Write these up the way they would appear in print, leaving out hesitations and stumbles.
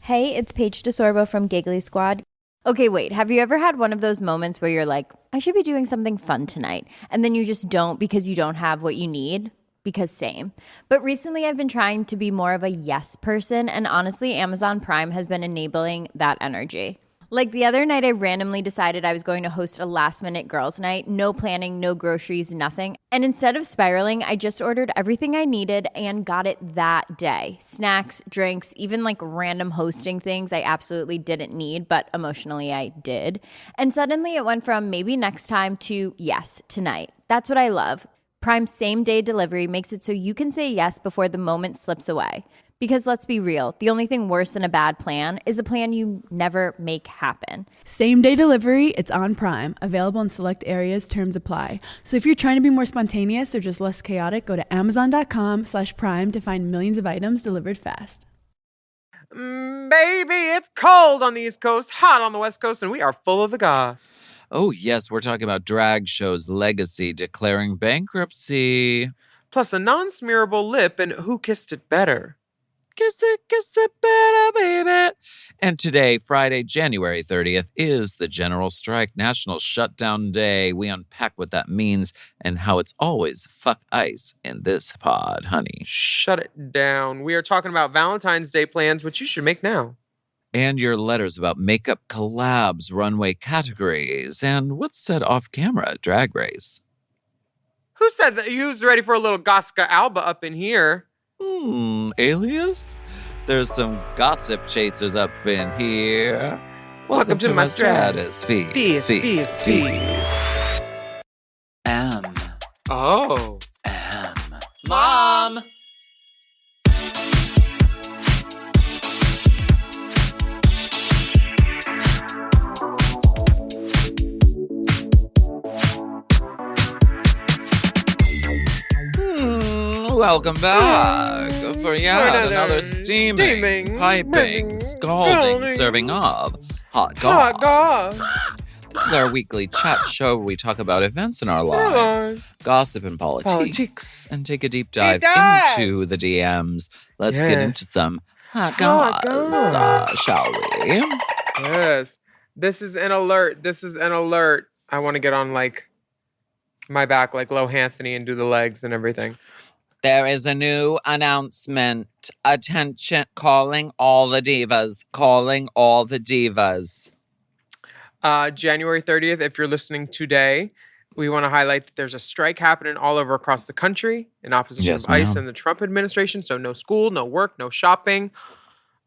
Hey, it's Paige DeSorbo from Giggly Squad. Okay, wait, have you ever had one of those moments where you're like, I should be doing something fun tonight, and then you just don't because you don't have what you need? Because same. But recently I've been trying to be more of a yes person, and honestly, Amazon Prime has been enabling that energy. Like the other night, I randomly decided I was going to host a last minute girls' night, no planning, no groceries, nothing. And instead of spiraling, I just ordered everything I needed and got it that day. Snacks, drinks, even like random hosting things I absolutely didn't need, but emotionally I did. And suddenly it went from maybe next time to yes, tonight. That's what I love. Prime same day delivery makes it so you can say yes before the moment slips away. Because let's be real, the only thing worse than a bad plan is a plan you never make happen. Same-day delivery, it's on Prime. Available in select areas, terms apply. So if you're trying to be more spontaneous or just less chaotic, go to amazon.com/prime to find millions of items delivered fast. Baby, it's cold on the East Coast, hot on the West Coast, and we are full of the goss. Oh, yes, we're talking about drag show's legacy declaring bankruptcy. Plus a non-smearable lip and Who Kissed It Better? Kiss it better, baby. And today, Friday, January 30th, is the General Strike National Shutdown Day. We unpack what that means and how it's always fuck ice in this pod, honey. Shut it down. We are talking about Valentine's Day plans, which you should make now. And your letters about makeup collabs, runway categories, and what's said off camera at Drag Race. Who said that you was ready for a little Goska Alba up in here? Alias? There's some gossip chasers up in here. Welcome to my stratosphere. Feast. Oh. Mom! Welcome back for another steaming, piping, scalding serving of Hot Goss. This is our weekly chat show where we talk about events in our lives, gossip and politics, and take a deep dive into the DMs. Let's get into some Hot Goss, shall we? Yes. This is an alert. I want to get on like my back like Lo Anthony and do the legs and everything. There is a new announcement. Attention, calling all the divas. January 30th, if you're listening today, we want to highlight that there's a strike happening all over across the country in opposition of ICE and the Trump administration. So no school, no work, no shopping.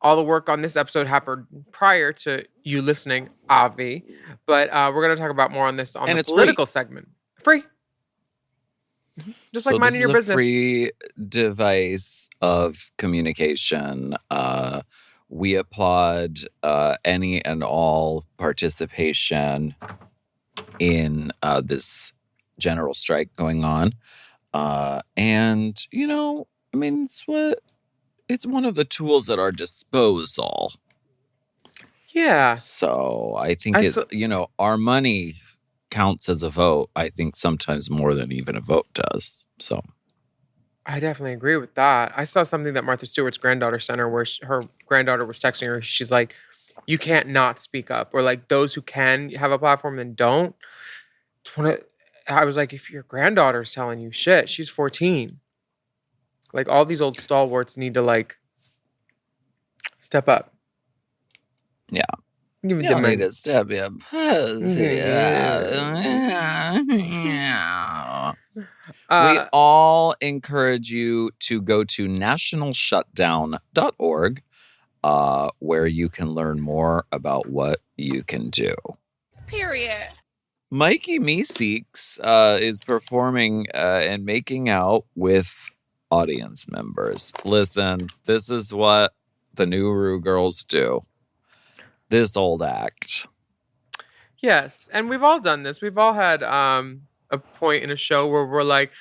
All the work on this episode happened prior to you listening, Avi. But we're going to talk about more on this on the political segment. Free. Just like minding your business. Free device of communication. We applaud any and all participation in this general strike going on. And, it's one of the tools at our disposal. Yeah. So I think our money counts as a vote, I think sometimes more than even a vote does. So I definitely agree with that. I saw something that Martha Stewart's granddaughter sent her where her granddaughter was texting her. She's like, you can't not speak up. Or like those who can have a platform and don't. I was like, if your granddaughter's telling you shit, she's 14. Like all these old stalwarts need to like step up. Yeah. Give you need to step your pussy we all encourage you to go to nationalshutdown.org where you can learn more about what you can do. Period. Mikey Meeseeks is performing and making out with audience members. Listen, this is what the new Ru girls do. This old act. Yes, and we've all done this. We've all had a point in a show where we're like,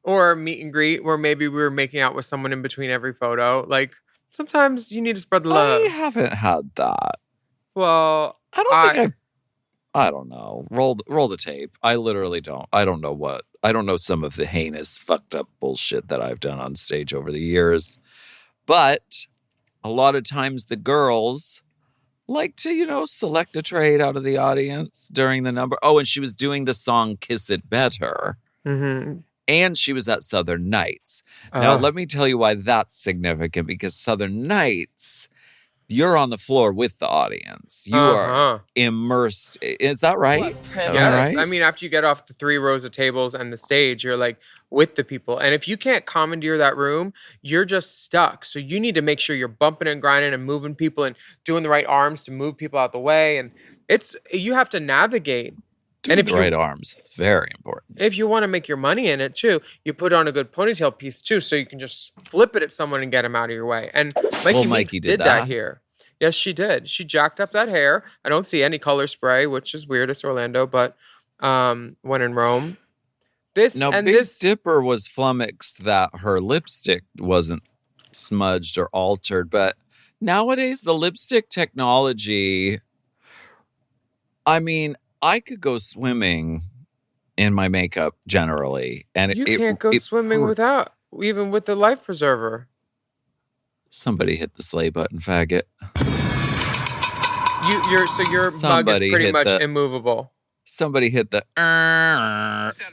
or a meet and greet where maybe we were making out with someone in between every photo. Like, sometimes you need to spread the love. I haven't had that. Well, I don't know. Roll the tape. I literally don't. I don't know some of the heinous, fucked up bullshit that I've done on stage over the years. But a lot of times the girls like to, select a trade out of the audience during the number. Oh, and she was doing the song Kiss It Better. Mm-hmm. And she was at Southern Nights. Now, let me tell you why that's significant, because Southern Nights, you're on the floor with the audience. You are immersed. Is that right? Yeah. Right? I mean, after you get off the 3 rows of tables and the stage, you're like with the people. And if you can't commandeer that room, you're just stuck. So you need to make sure you're bumping and grinding and moving people and doing the right arms to move people out the way. And you have to navigate. And the right arms. It's very important. If you want to make your money in it too, you put on a good ponytail piece too, so you can just flip it at someone and get them out of your way. And Mikey did that here. Yes, she did. She jacked up that hair. I don't see any color spray, which is weird. It's Orlando, but when in Rome. Big Dipper was flummoxed that her lipstick wasn't smudged or altered. But nowadays, the lipstick technology, I mean, I could go swimming in my makeup generally. And you can't go swimming without, even with the life preserver. Somebody hit the sleigh button, faggot. Your mug is pretty much immovable. Somebody hit the...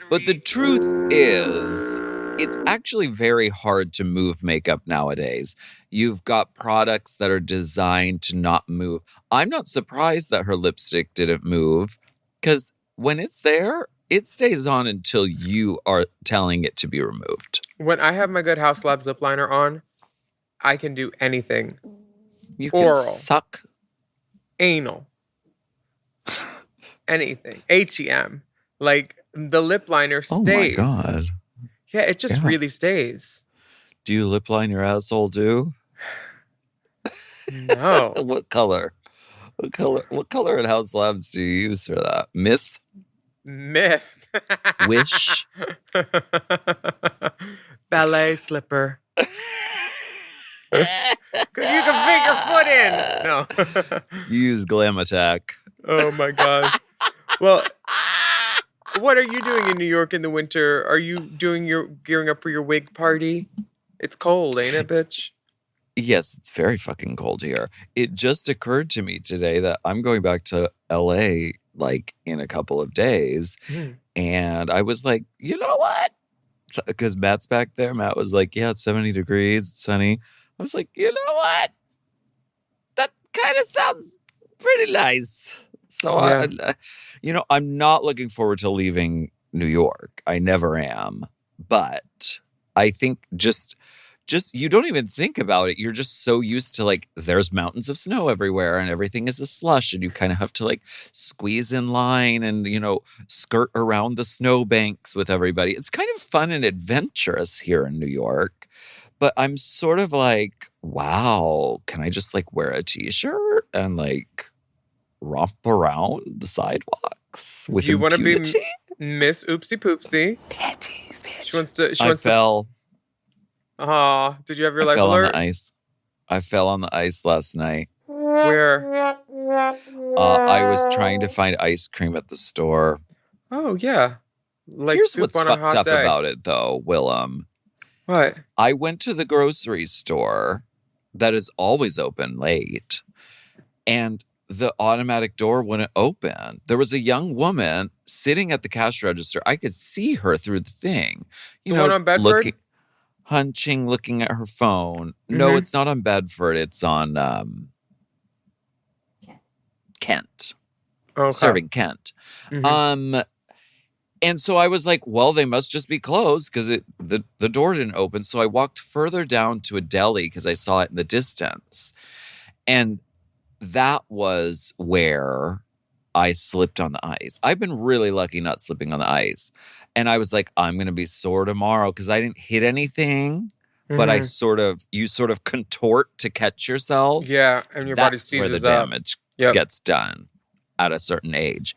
But the truth is, it's actually very hard to move makeup nowadays. You've got products that are designed to not move. I'm not surprised that her lipstick didn't move, because when it's there, it stays on until you are telling it to be removed. When I have my Good House Labs lip liner on, I can do anything. You Oral, can suck. Anal. Anything. ATM. Like, the lip liner stays. Oh my God. Yeah, it just really stays. Do you lip line your asshole too? No. What color? What color at House Labs do you use for that? Myth? Wish? Ballet slipper. Because you can fit your foot in. No. You use Glam Attack. Oh my God. Well, what are you doing in New York in the winter? Are you gearing up for your wig party? It's cold, ain't it, bitch? Yes, it's very fucking cold here. It just occurred to me today that I'm going back to LA like in a couple of days. And I was like, you know what? Because Matt's back there. Matt was like, yeah, it's 70 degrees. It's sunny. I was like, you know what? That kind of sounds pretty nice. So, I'm not looking forward to leaving New York. I never am. But I think just you don't even think about it. You're just so used to like, there's mountains of snow everywhere and everything is a slush. And you kind of have to like squeeze in line and, skirt around the snowbanks with everybody. It's kind of fun and adventurous here in New York. But I'm sort of like, wow, can I just like wear a t-shirt and like romp around the sidewalks with impunity? You want to be Miss Oopsie Poopsie? Panties, bitch. She wants to. I fell. Did you have your life alert? On the ice. I fell on the ice last night. Where? I was trying to find ice cream at the store. Oh, yeah. Like, here's what's fucked up about it, though, Willam. What? I went to the grocery store that is always open late, and the automatic door wouldn't open. There was a young woman sitting at the cash register. I could see her through the thing. The one on Bedford? Looking at her phone. Mm-hmm. No, it's not on Bedford. It's on Kent. Okay. Serving Kent. Mm-hmm. And so I was like, well, they must just be closed because the door didn't open. So I walked further down to a deli because I saw it in the distance. And that was where I slipped on the ice. I've been really lucky not slipping on the ice. And I was like, I'm going to be sore tomorrow because I didn't hit anything. Mm-hmm. But you sort of contort to catch yourself. Yeah, and your body seizes up. That's where the damage gets done at a certain age.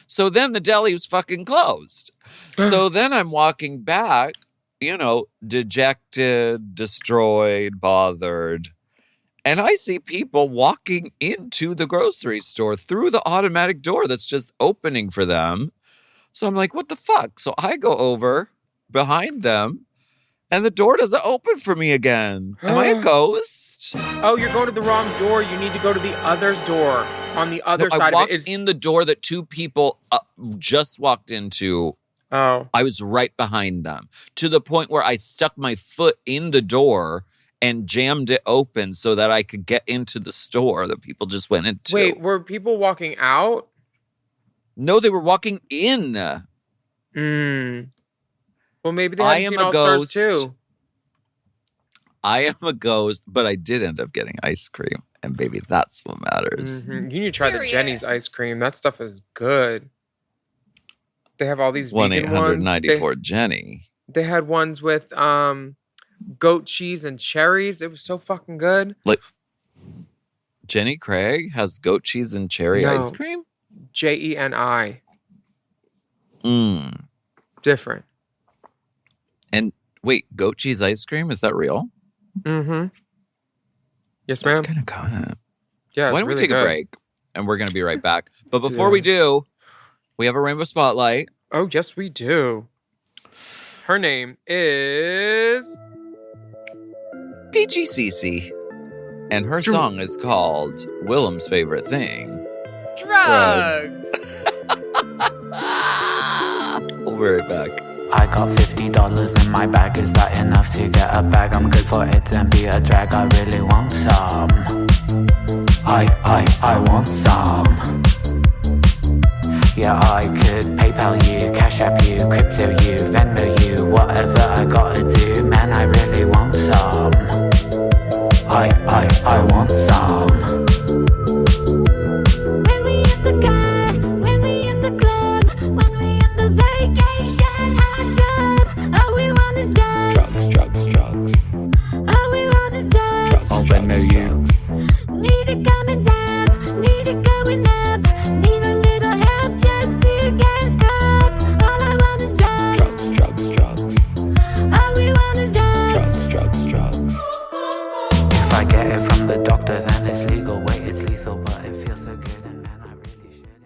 So then the deli was fucking closed. So then I'm walking back, dejected, destroyed, bothered. And I see people walking into the grocery store through the automatic door that's just opening for them. So I'm like, what the fuck? So I go over behind them and the door doesn't open for me again. Am I a ghost? Oh, you're going to the wrong door. You need to go to the other door on the other side I of it. walked in the door that two people just walked into. Oh. I was right behind them to the point where I stuck my foot in the door and jammed it open so that I could get into the store that people just went into. Wait, were people walking out? No, they were walking in. Well, maybe they haven't seen All Stars too. I am a ghost, but I did end up getting ice cream. And baby, that's what matters. You need to try the Jenny's ice cream. That stuff is good. They have all these vegan ones. 1-800-94 Jenny. They had ones with goat cheese and cherries. It was so fucking good. Like Jenny Craig has goat cheese and cherry ice cream? JENI. Different. And wait, goat cheese ice cream? Is that real? Yes, ma'am. That's kind of good. Yeah. Why don't we take a break? And we're going to be right back. But before we do, we have a rainbow spotlight. Oh, yes, we do. Her name is Peachy Cece. And her song is called Willam's Favorite Thing. Drugs. We'll be right back. I got $50 in my bag, is that enough to get a bag? I'm good for it and be a drag, I really want some. I want some. Yeah, I could PayPal you, Cash App you, Crypto you, Venmo you, whatever I gotta do, man, I really want some. I want some. When we in the car, when we in the club, when we in the vacation hot tub, all we want is drugs. Drugs. All we want is drugs. I'll Venmo you. Need it coming down, need it going up, need a little help just to get up. All I want is drugs. Drugs. All we want is drugs. Drugs. If I get it from the doctor, then it's legal. Wait, it's lethal, but it feels so good, and man, I really shouldn't.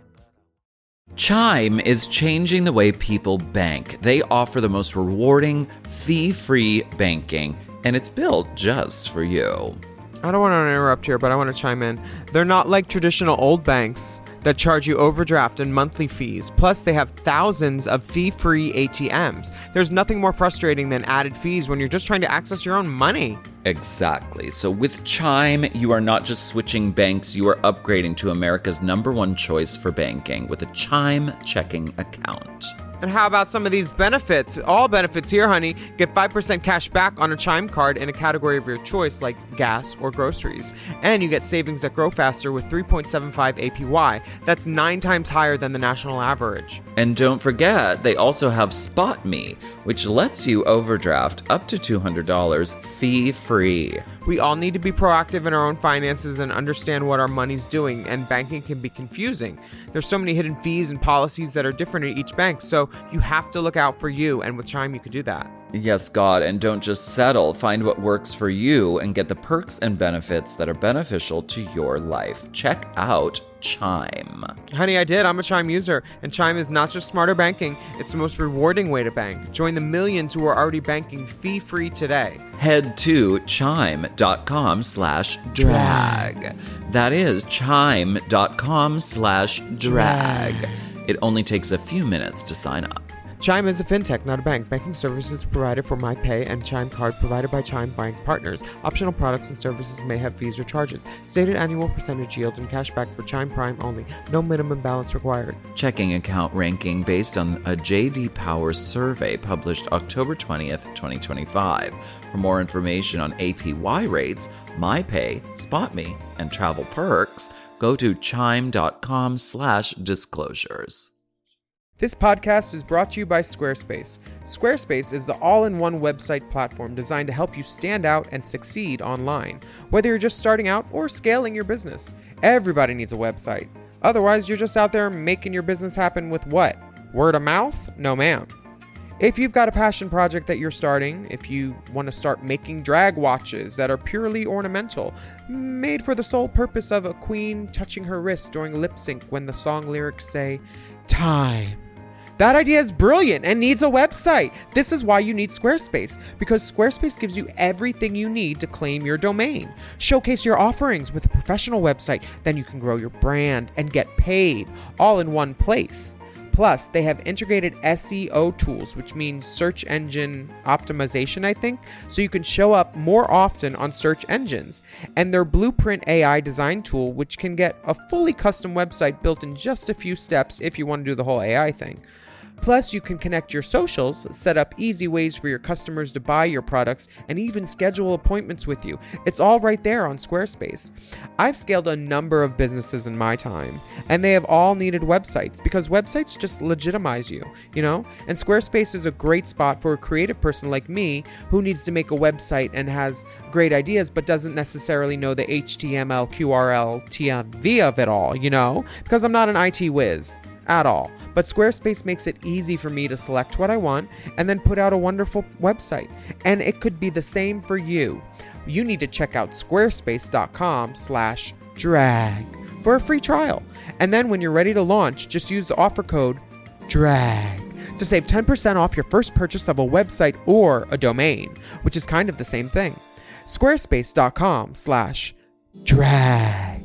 Chime is changing the way people bank. They offer the most rewarding, fee-free banking, and it's built just for you. I don't want to interrupt here, but I want to chime in. They're not like traditional old banks that charge you overdraft and monthly fees. Plus, they have thousands of fee-free ATMs. There's nothing more frustrating than added fees when you're just trying to access your own money. Exactly. So with Chime, you are not just switching banks, you are upgrading to America's #1 choice for banking with a Chime checking account. And how about some of these benefits? All benefits here, honey. Get 5% cash back on a Chime card in a category of your choice like gas or groceries. And you get savings that grow faster with 3.75 APY. That's 9 times higher than the national average. And don't forget, they also have Spot Me, which lets you overdraft up to $200 fee-free. We all need to be proactive in our own finances and understand what our money's doing, and banking can be confusing. There's so many hidden fees and policies that are different at each bank, so you have to look out for you, and with Chime you could do that. Yes, God, and don't just settle. Find what works for you and get the perks and benefits that are beneficial to your life. Check out Chime. Honey, I did. I'm a Chime user, and Chime is not just smarter banking, it's the most rewarding way to bank. Join the millions who are already banking fee-free today. Head to chime.com/drag. That is chime.com/drag. It only takes a few minutes to sign up. Chime is a fintech, not a bank. Banking services provided for MyPay and Chime Card provided by Chime Bank Partners. Optional products and services may have fees or charges. Stated annual percentage yield and cashback for Chime Prime only. No minimum balance required. Checking account ranking based on a J.D. Power survey published October 20th, 2025. For more information on APY rates, MyPay, SpotMe, and travel perks, go to chime.com/disclosures. This podcast is brought to you by Squarespace. Squarespace is the all-in-one website platform designed to help you stand out and succeed online. Whether you're just starting out or scaling your business, everybody needs a website. Otherwise, you're just out there making your business happen with what? Word of mouth? No, ma'am. If you've got a passion project that you're starting, if you want to start making drag watches that are purely ornamental, made for the sole purpose of a queen touching her wrist during lip sync when the song lyrics say, time, That idea is brilliant and needs a website. This is why you need Squarespace, because Squarespace gives you everything you need to claim your domain. Showcase your offerings with a professional website, then you can grow your brand and get paid all in one place. Plus, they have integrated SEO tools, which means search engine optimization, I think, so you can show up more often on search engines. And their Blueprint AI design tool, which can get a fully custom website built in just a few steps if you want to do the whole AI thing. Plus, you can connect your socials, set up easy ways for your customers to buy your products, and even schedule appointments with you. It's all right there on Squarespace. I've scaled a number of businesses in my time, and they have all needed websites because websites just legitimize you, you know? And Squarespace is a great spot for a creative person like me who needs to make a website and has great ideas but doesn't necessarily know the HTML, QRL, TMV of it all, you know? Because I'm not an IT whiz at all. But Squarespace makes it easy for me to select what I want and then put out a wonderful website. And it could be the same for you. You need to check out squarespace.com/drag for a free trial. And then when you're ready to launch, just use the offer code DRAG to save 10% off your first purchase of a website or a domain, which is kind of the same thing. Squarespace.com/drag.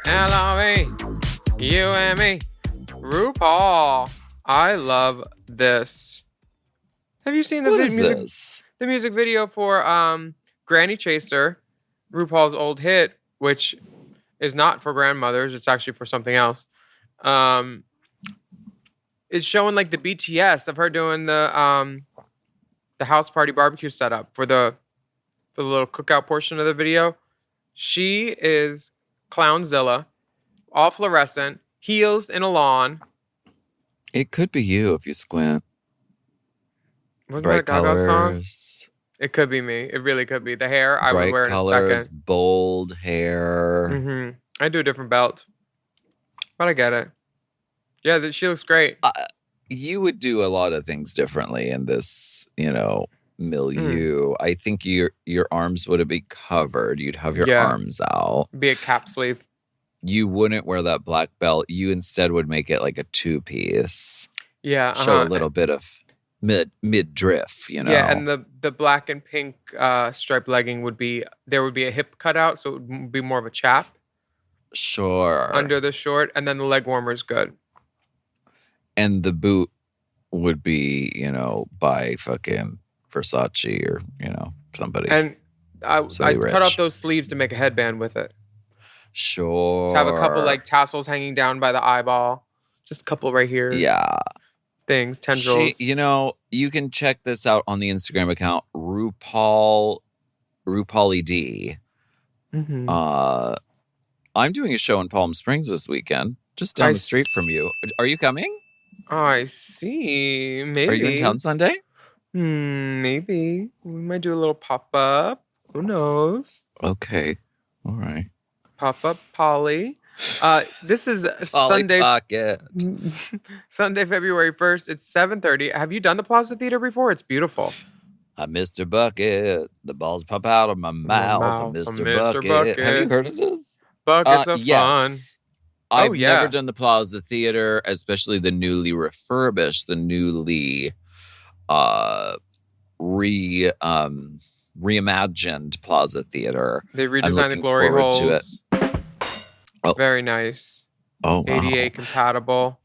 L-O-V, you and me, RuPaul. I love this. Have you seen the music video for Granny Chaser, RuPaul's old hit, which is not for grandmothers, it's actually for something else. Is showing like the BTS of her doing the house party barbecue setup for the little cookout portion of the video. She is Clownzilla, all fluorescent, heels in a lawn. It could be you if you squint. Wasn't Bright that a Gaga colors, song? It could be me. It really could be. The hair, I would bright wear in colors, a second. bold hair. Mm-hmm. I do a different belt, but I get it. Yeah, she looks great. You would do a lot of things differently in this, milieu. I think your arms would be covered. You'd have your arms out. Be a cap sleeve. You wouldn't wear that black belt. You instead would make it like a 2-piece. Yeah. Show a little bit of midriff, Yeah, and the black and pink striped legging would be a hip cutout, so it would be more of a chap. Sure. Under the short, and then the leg warmer is good. And the boot would be, by fucking Versace or, somebody. And I rich. cut off those sleeves to make a headband with it. Sure. To have a couple like tassels hanging down by the eyeball. Just a couple right here. Yeah. Things, tendrils. You can check this out on the Instagram account, RuPaul ED. Mm-hmm. I'm doing a show in Palm Springs this weekend, just down the street from you. Are you coming? I see. Maybe. Are you in town Sunday? Maybe. We might do a little pop-up. Who knows? Okay. All right. Pop-up Polly. This is Polly Sunday. Pocket. Sunday, February 1st. It's 7:30. Have you done the Plaza Theater before? It's beautiful. I'm Mr. Bucket. The balls pop out of my mouth. I'm Mr. Bucket. Have you heard of this? Buckets of fun. I've never done the Plaza Theater, especially the newly refurbished, the newly reimagined Plaza Theater. They redesigned the glory holes. To it. Oh. Very nice. Oh, wow. ADA compatible.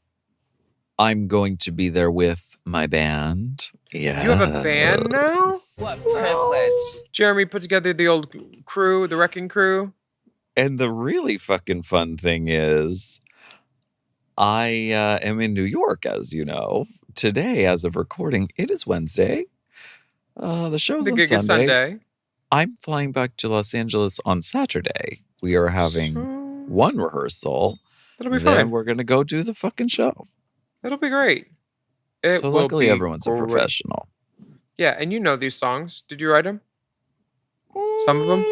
I'm going to be there with my band. Yeah. You have a band now? What privilege. Jeremy put together the old crew, the Wrecking Crew. And the really fucking fun thing is, I am in New York, as you know. Today, as of recording, it is Wednesday. The show's on Is Sunday. I'm flying back to Los Angeles on Saturday. We are having one rehearsal. That'll be then fun. We're going to go do the fucking show. It'll be great. So luckily, everyone's a professional. Yeah, and you know these songs. Did you write them? Some of them?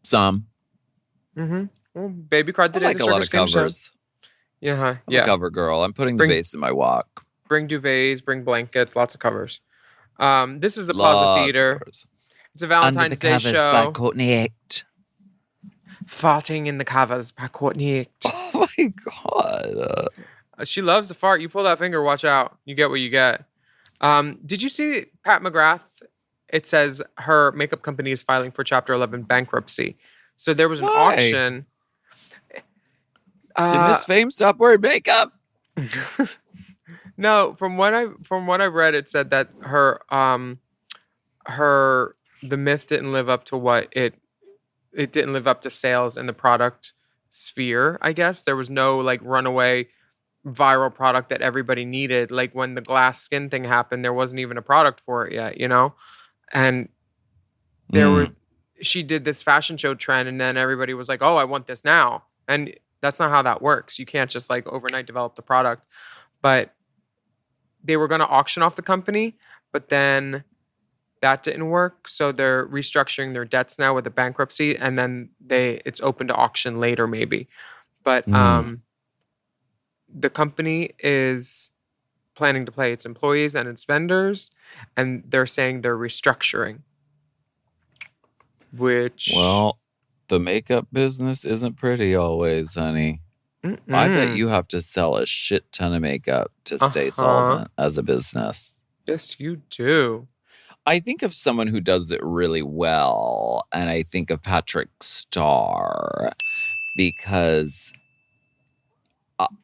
Some. Mm-hmm. Well, Baby Cried the Day like the a lot of Circus came covers. I'm a cover girl. I'm putting the bass in my walk. Bring duvets, bring blankets, lots of covers. This is the Plaza Theater. Yours. It's a Valentine's Under the Day covers show. by Courtney Act. Farting in the covers by Courtney Act. Oh my God. She loves to fart. You pull that finger, watch out. You get what you get. Did you see Pat McGrath? It says her makeup company is filing for Chapter 11 bankruptcy. So there was an auction. Did Miss Fame stop wearing makeup? No, from what I read, it said that the myth didn't live up to what it didn't live up to sales in the product sphere. I guess there was no like runaway viral product that everybody needed. Like when the glass skin thing happened, there wasn't even a product for it yet, you know? And she did this fashion show trend and then everybody was like, oh, I want this now. And that's not how that works. You can't just like overnight develop the product. But they were going to auction off the company, but then that didn't work. So they're restructuring their debts now with the bankruptcy. And then it's open to auction later maybe. But the company is planning to pay its employees and its vendors, and they're saying they're restructuring. Which... Well, the makeup business isn't pretty always, honey. I bet you have to sell a shit ton of makeup to stay solvent as a business. Yes, you do. I think of someone who does it really well, and I think of Patrick Starr because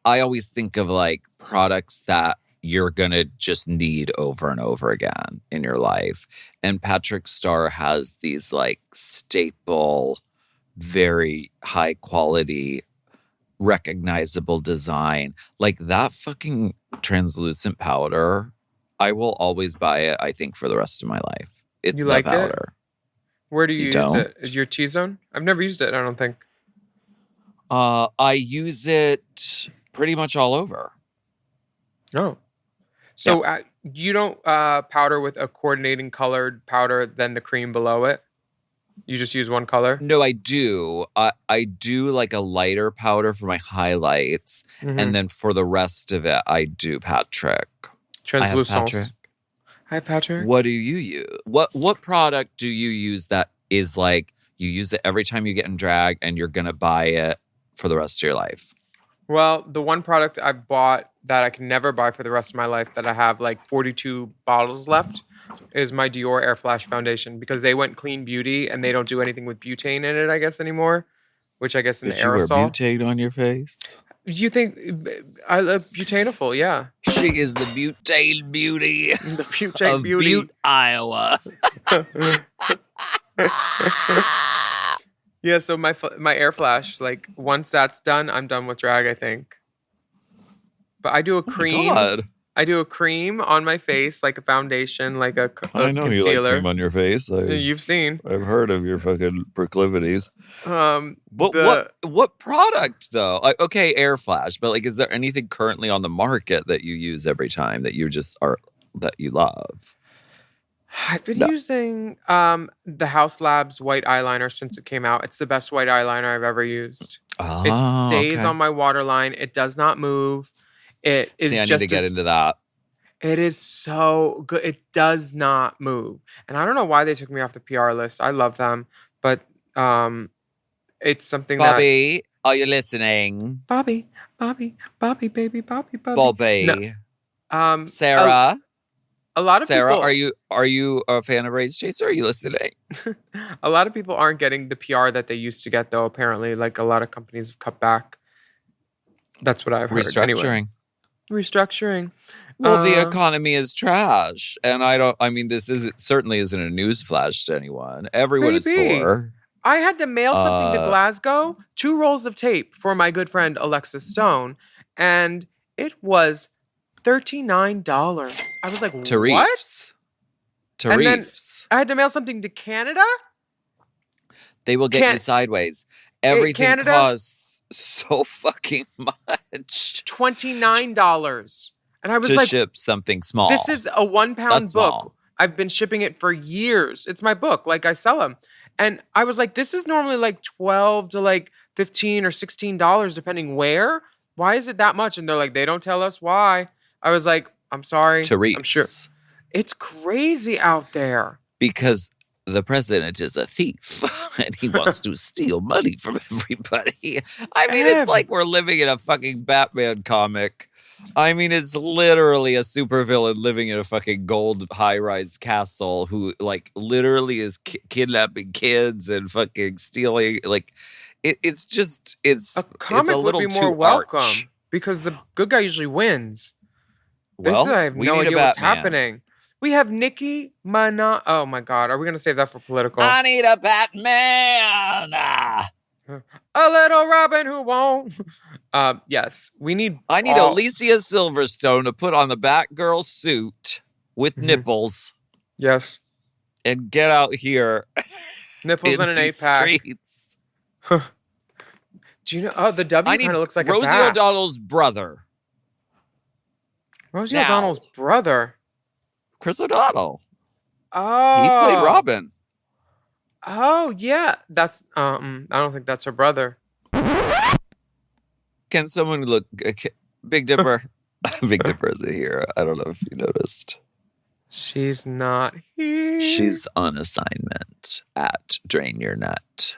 I always think of like products that you're going to just need over and over again in your life. And Patrick Starr has these like staple, very high quality, recognizable design. Like that fucking translucent powder, I will always buy it, I think, for the rest of my life. It's you the like powder. It? Where do you use don't? it? Is your T-zone? I've never used it, I don't think. I use it pretty much all over. Oh. So you don't powder with a coordinating colored powder than the cream below it? You just use one color? No, I do. I do like a lighter powder for my highlights. And then for the rest of it, I do Patrick. Translucent. Hi, Patrick. What do you use? What product do you use that is like you use it every time you get in drag and you're going to buy it for the rest of your life? Well, the one product I bought that I can never buy for the rest of my life that I have like 42 bottles left is my Dior Air Flash foundation because they went clean beauty and they don't do anything with butane in it, I guess, anymore, which I guess in the aerosol. You wear butane on your face? You think I love Butaneiful, yeah. She is the butane beauty the butane of beauty. Butte, Iowa. Yeah, so my Air Flash, like once that's done, I'm done with drag, I think. But I do a cream. Oh my God. I do a cream on my face, like a foundation, like a I know concealer. you like cream on your face. You've seen. I've heard of your fucking proclivities. But What product though? Okay, Air Flash, but like, is there anything currently on the market that you use every time that you just are that you love? I've been using the House Labs white eyeliner since it came out. It's the best white eyeliner I've ever used. Oh, it stays on my waterline. It does not move. It is I need to get into that. It is so good. It does not move. And I don't know why they took me off the PR list. I love them. But it's something Bobby, are you listening? Bobby, baby, Bobby. Bobby. No. Sarah. A lot of Sarah, people, are you a fan of Rage Chaser? Are you listening? A lot of people aren't getting the PR that they used to get, though, apparently. Like, a lot of companies have cut back. That's what I've heard. Restructuring. Restructuring. Well, the economy is trash. And this certainly isn't a newsflash to anyone. Everyone is poor. I had to mail something to Glasgow, 2 rolls of tape for my good friend Alexis Stone, and it was $39. I was like, what? And then I had to mail something to Canada? They will get you sideways. Everything costs so fucking much. $29. And I was to like, ship something small. This is a 1 pound book. Small. I've been shipping it for years. It's my book. Like, I sell them. And I was like, this is normally like $12 to like $15 or $16, depending where. Why is it that much? And they're like, they don't tell us why. I was like, I'm sorry. Tariffs. I'm sure. It's crazy out there. Because the president is a thief and he wants to steal money from everybody. I mean, it's like we're living in a fucking Batman comic. I mean, it's literally a supervillain living in a fucking gold high-rise castle who, like, literally is kidnapping kids and fucking stealing. Like, it's a comic a little would be more too welcome arch. because the good guy usually wins. Well, I have we no need idea a what's Batman. happening. We have Nicki Minaj. Oh my God, are we gonna save that for political? I need a Batman. A little Robin who won't. Yes, we need. I need Alicia Silverstone to put on the Batgirl suit with nipples Yes, and get out here. nipples and an these 8-pack. streets. Do you know? Oh, the W I need kind of looks like Rosie a bat. O'Donnell's brother, Rosie Now. O'Donnell's brother. Chris O'Donnell. Oh, He played Robin. Oh yeah, that's. I don't think that's her brother. Can someone look? Big Dipper. Big Dipper isn't here. I don't know if you noticed. She's not here. She's on assignment at Drain Your Nut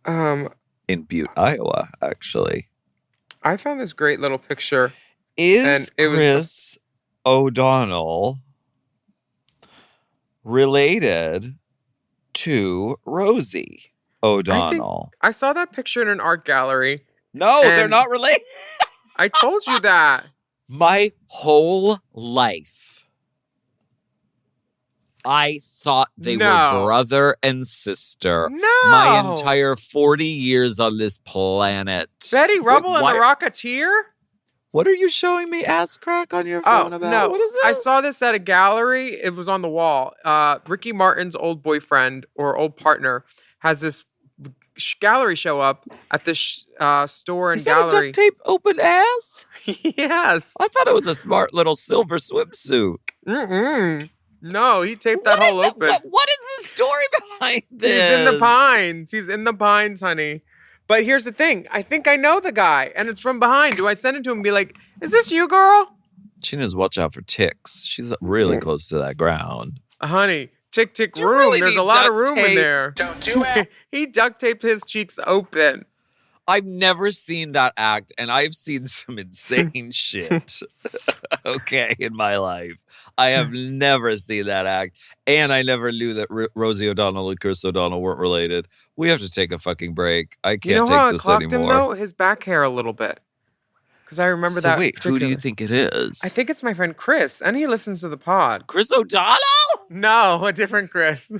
in Butte, Iowa, actually. I found this great little picture. Is And it was- Chris O'Donnell related to Rosie O'Donnell? I saw that picture in an art gallery. No, they're and- not related. I told you that. My whole life, I thought they No. were brother and sister. No. My entire 40 years on this planet. Betty Rubble and What- the Rocketeer? What are you showing me ass crack on your phone about? No. What is this? I saw this at a gallery. It was on the wall. Ricky Martin's old boyfriend or old partner has this gallery show up at this store and Is that a gallery. duct tape open ass? Yes. I thought it was a smart little silver swimsuit. Mm-mm. No, he taped that What hole is it? open. What is the story behind this? He's in the pines. He's in the pines, honey. But here's the thing. I think I know the guy, and it's from behind. Do I send it to him and be like, is this you, girl? She knows watch out for ticks. She's really close to that ground. Honey, tick, tick, Do you room. really There's need a lot of duct room in tape? there. Don't do it. He duct taped his cheeks open. I've never seen that act, and I've seen some insane shit, okay, in my life. I have never seen that act, and I never knew that Rosie O'Donnell and Chris O'Donnell weren't related. We have to take a fucking break. I You can't know how I take this clocked anymore. him, though? His back hair a little bit. Because I remember So that. wait, who do you particular- think it is? I think it's my friend Chris, and he listens to the pod. Chris O'Donnell? No, a different Chris.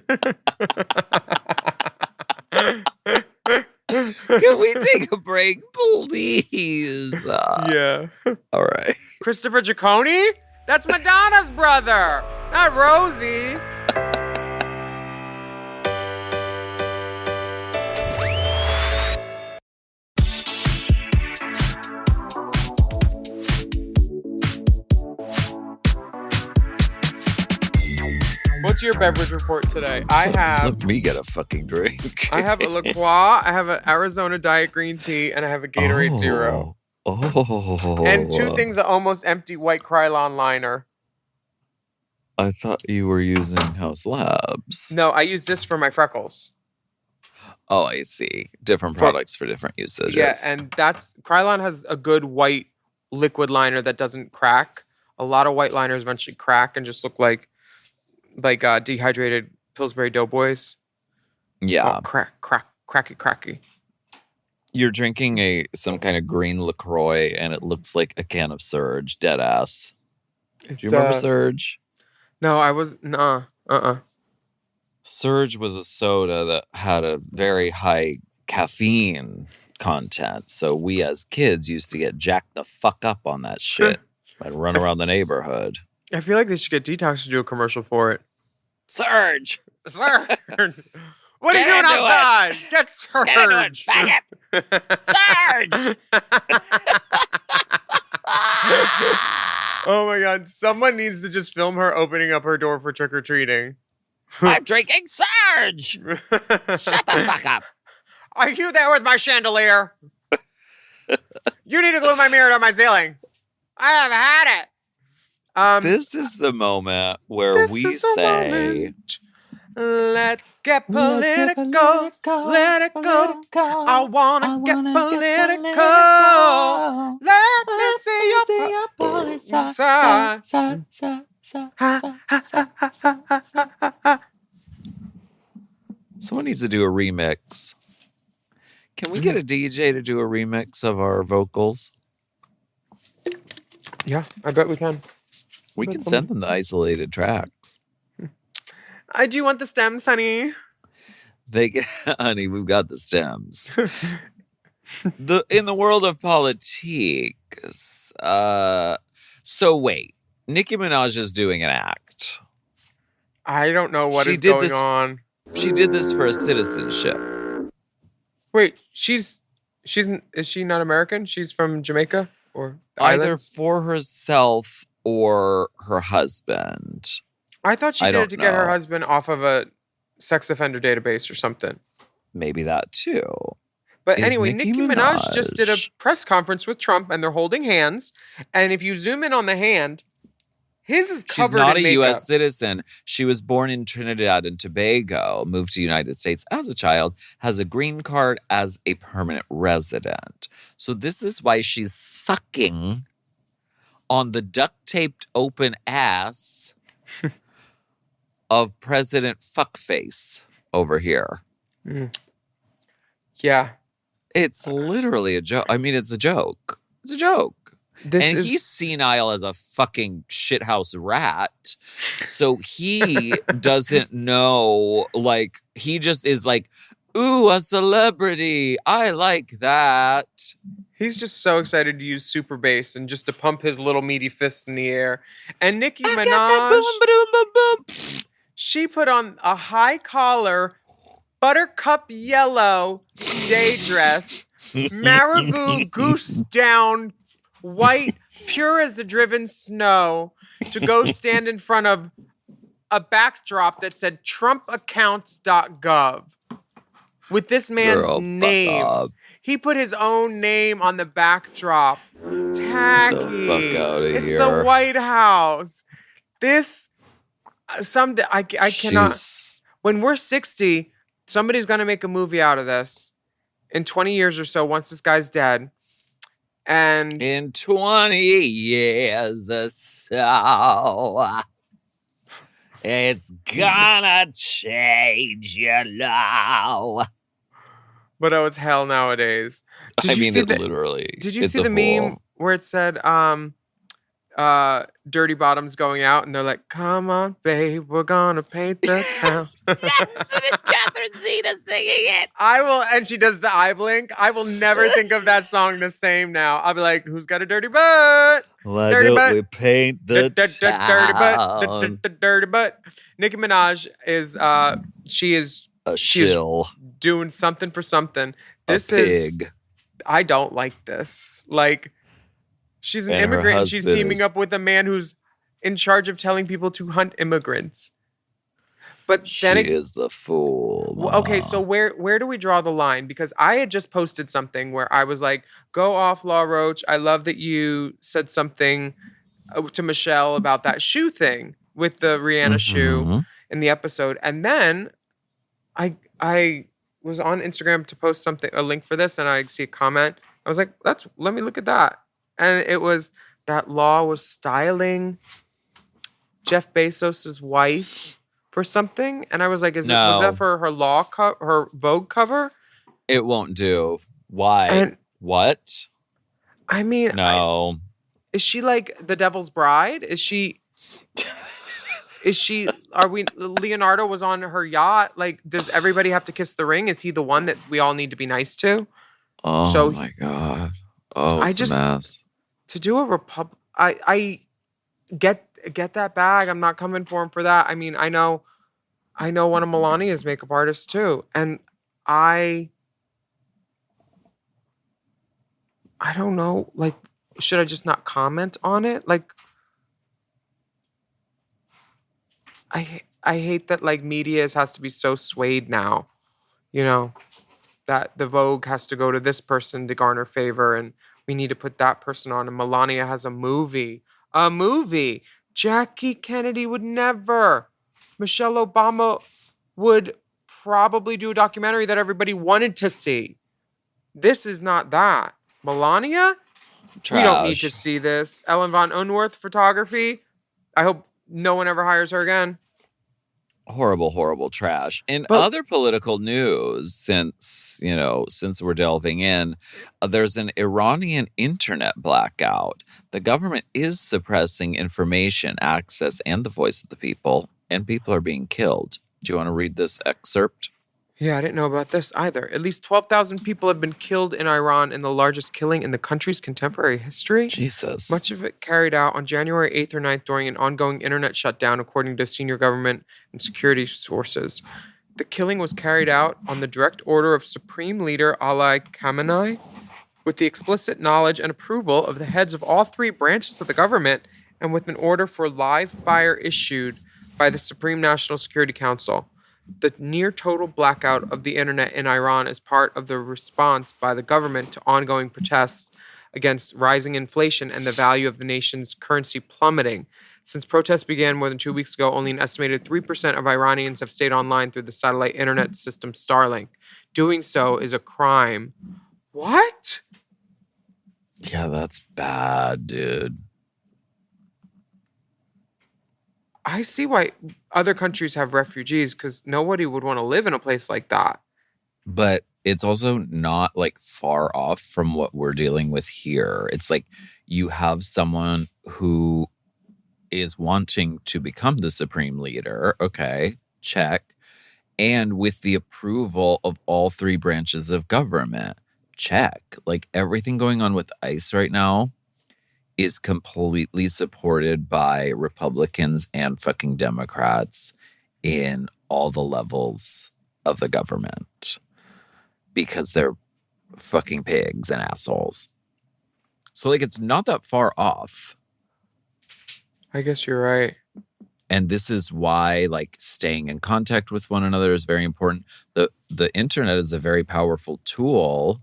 Can we take a break, please? Yeah. All right. Christopher Giacone? That's Madonna's brother, not Rosie. What's your beverage report today? I have Let me get a fucking drink. a La Croix, I have an Arizona Diet Green Tea, and I have a Gatorade Zero. Oh. And two things of almost empty white Krylon liner. I thought you were using House Labs. No, I use this for my freckles. Oh, I see. Different For- products for different usages. Yeah, and that's Krylon has a good white liquid liner that doesn't crack. A lot of white liners eventually crack and just look like dehydrated Pillsbury Doughboys. Yeah. Oh, cracky. You're drinking some kind of green LaCroix, and it looks like a can of Surge. Dead ass. Do you remember Surge? No, I was nah. Surge was a soda that had a very high caffeine content. So we as kids used to get jacked the fuck up on that shit and run around the neighborhood. I feel like they should get Detox to do a commercial for it. Surge! Sir, what are you Get doing into it. outside? Get Surge. Get into it, faggot! Surge! Oh my God! Someone needs to just film her opening up her door for trick or treating. I'm drinking Surge! Shut the fuck up! Are you there with my chandelier? You need to glue my mirror to my ceiling. I have had it. This is the moment where we say, let's get political. Let it go. I wanna get political. Let me see your policy side. someone needs to do a remix. Can we get a DJ to do a remix of our vocals? Yeah, I bet we can. We can send them the isolated tracks. Do you want the stems, honey? Honey, we've got the stems. In the world of politics, so wait, Nicki Minaj is doing an act. I don't know what is going on. She did this for a citizenship. Wait, is she not American? She's from Jamaica or the either islands? For herself or her husband. I thought she did it to get her husband off of a sex offender database or something. Maybe that too. But anyway, Nicki Minaj just did a press conference with Trump, and they're holding hands. And if you zoom in on the hand, his is covered in makeup. She's not a U.S. citizen. She was born in Trinidad and Tobago, moved to the United States as a child, has a green card as a permanent resident. So this is why she's sucking on the duct-taped open ass of President Fuckface over here. Yeah. It's literally a joke. I mean, it's a joke. It's a joke. He's senile as a fucking shithouse rat. So he doesn't know, like, he just is like, ooh, a celebrity. I like that. He's just so excited to use super bass and just to pump his little meaty fists in the air. And Nicki Minaj, she put on a high collar, buttercup yellow day dress, marabou goose down, white, pure as the driven snow, to go stand in front of a backdrop that said trumpaccounts.gov with this man's name. He put his own name on the backdrop. Tacky. The fuck out of it's here. the White House. This, someday, I cannot. When we're 60, somebody's going to make a movie out of this in 20 years or so once this guy's dead. And in 20 years or so, it's gonna change, you know. But it's hell nowadays. Literally. Did you see the meme where it said, Dirty Bottom's going out, and they're like, come on, babe, we're gonna paint the town. Yes, and it's Catherine Zeta singing it. And she does the eye blink. I will never think of that song the same now. I'll be like, who's got a dirty butt? Why don't we paint the town? Dirty butt. Nicki Minaj is, she's doing something for something. This is, I don't like this. Like, she's an immigrant and she's teaming up with a man who's in charge of telling people to hunt immigrants. But then she is the fool. Mama. Okay, so where do we draw the line? Because I had just posted something where I was like, go off, Law Roach. I love that you said something to Michelle about that shoe thing with the Rihanna shoe in the episode. And then I was on Instagram to post a link for this, and I see a comment. I was like, let me look at that. And it was that Law was styling Jeff Bezos' wife for something, and I was like, was that for her her Vogue cover? It won't do. Why? And what? I mean, no. Is she like the Devil's Bride? Is she? Leonardo was on her yacht. Like, does everybody have to kiss the ring? Is he the one that we all need to be nice to? Oh my God. Oh, it's a mess. To do a I get that bag. I'm not coming for him for that. I mean, I know one of Melania's makeup artists too. And I don't know, like, should I just not comment on it? Like, I hate that, like, media has to be so swayed now, you know, that the Vogue has to go to this person to garner favor, and we need to put that person on. And Melania has a movie. Jackie Kennedy would never. Michelle Obama would probably do a documentary that everybody wanted to see. This is not that. Melania? Trash. We don't need to see this. Ellen von Unworth photography. I hope no one ever hires her again. Horrible, horrible trash. In other political news, since we're delving in, there's an Iranian internet blackout. The government is suppressing information, access, and the voice of the people, and people are being killed. Do you want to read this excerpt? Yeah, I didn't know about this either. At least 12,000 people have been killed in Iran in the largest killing in the country's contemporary history. Jesus. Much of it carried out on January 8th or 9th during an ongoing internet shutdown, according to senior government and security sources. The killing was carried out on the direct order of Supreme Leader Ali Khamenei, with the explicit knowledge and approval of the heads of all three branches of the government, and with an order for live fire issued by the Supreme National Security Council. The near total blackout of the internet in Iran is part of the response by the government to ongoing protests against rising inflation and the value of the nation's currency plummeting. Since protests began more than 2 weeks ago, only an estimated 3% of Iranians have stayed online through the satellite internet system Starlink. Doing so is a crime. What? Yeah, that's bad, dude. I see why other countries have refugees, because nobody would want to live in a place like that. But it's also not like far off from what we're dealing with here. It's like you have someone who is wanting to become the supreme leader. Okay, check. And with the approval of all three branches of government. Check. Like everything going on with ICE right now is completely supported by Republicans and fucking Democrats in all the levels of the government because they're fucking pigs and assholes. So like it's not that far off. I guess you're right. And this is why like staying in contact with one another is very important. The internet is a very powerful tool.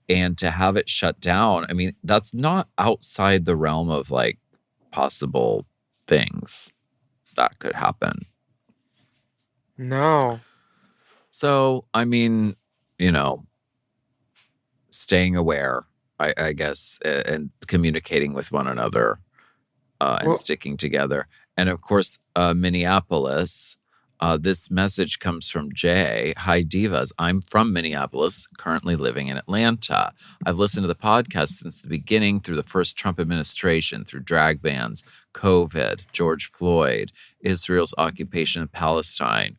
And to have it shut down, I mean, that's not outside the realm of like possible things that could happen. No. So, I mean, staying aware, I guess, and communicating with one another and sticking together. And of course, Minneapolis. This message comes from Jay. Hi, Divas. I'm from Minneapolis, currently living in Atlanta. I've listened to the podcast since the beginning, through the first Trump administration, through drag bans, COVID, George Floyd, Israel's occupation of Palestine,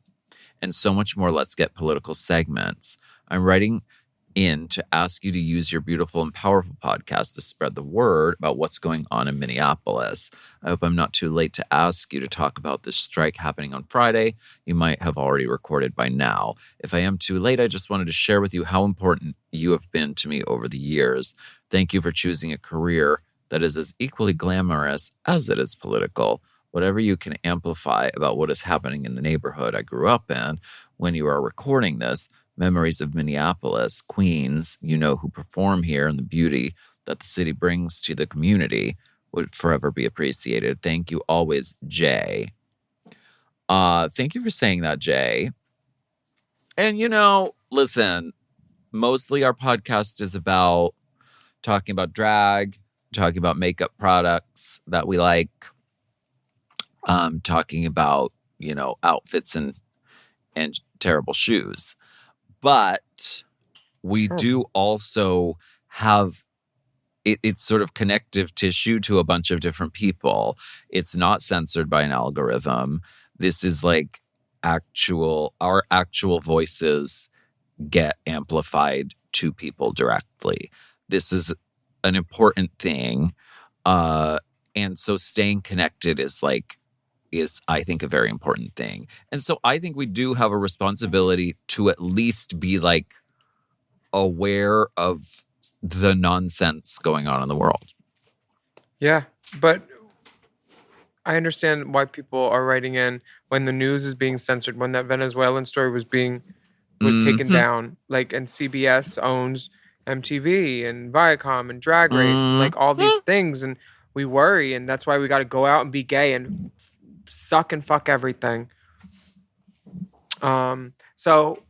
and so much more. Let's get political segments. I'm writing in to ask you to use your beautiful and powerful podcast to spread the word about what's going on in Minneapolis. I hope I'm not too late to ask you to talk about this strike happening on Friday. You might have already recorded by now. If I am too late, I just wanted to share with you how important you have been to me over the years. Thank you for choosing a career that is as equally glamorous as it is political. Whatever you can amplify about what is happening in the neighborhood I grew up in when you are recording this, memories of Minneapolis, Queens, who perform here, and the beauty that the city brings to the community would forever be appreciated. Thank you always, Jay. Thank you for saying that, Jay. And, listen, mostly our podcast is about talking about drag, talking about makeup products that we like, talking about, outfits and terrible shoes. But we do also have it's sort of connective tissue to a bunch of different people. It's not censored by an algorithm. This is like our actual voices get amplified to people directly. This is an important thing. And so staying connected is I think a very important thing. And so I think we do have a responsibility to at least be like aware of the nonsense going on in the world. Yeah, but I understand why people are writing in when the news is being censored, when that Venezuelan story was taken down, and CBS owns MTV and Viacom and Drag Race, and all these things. And we worry, and that's why we got to go out and be gay and suck and fuck everything. So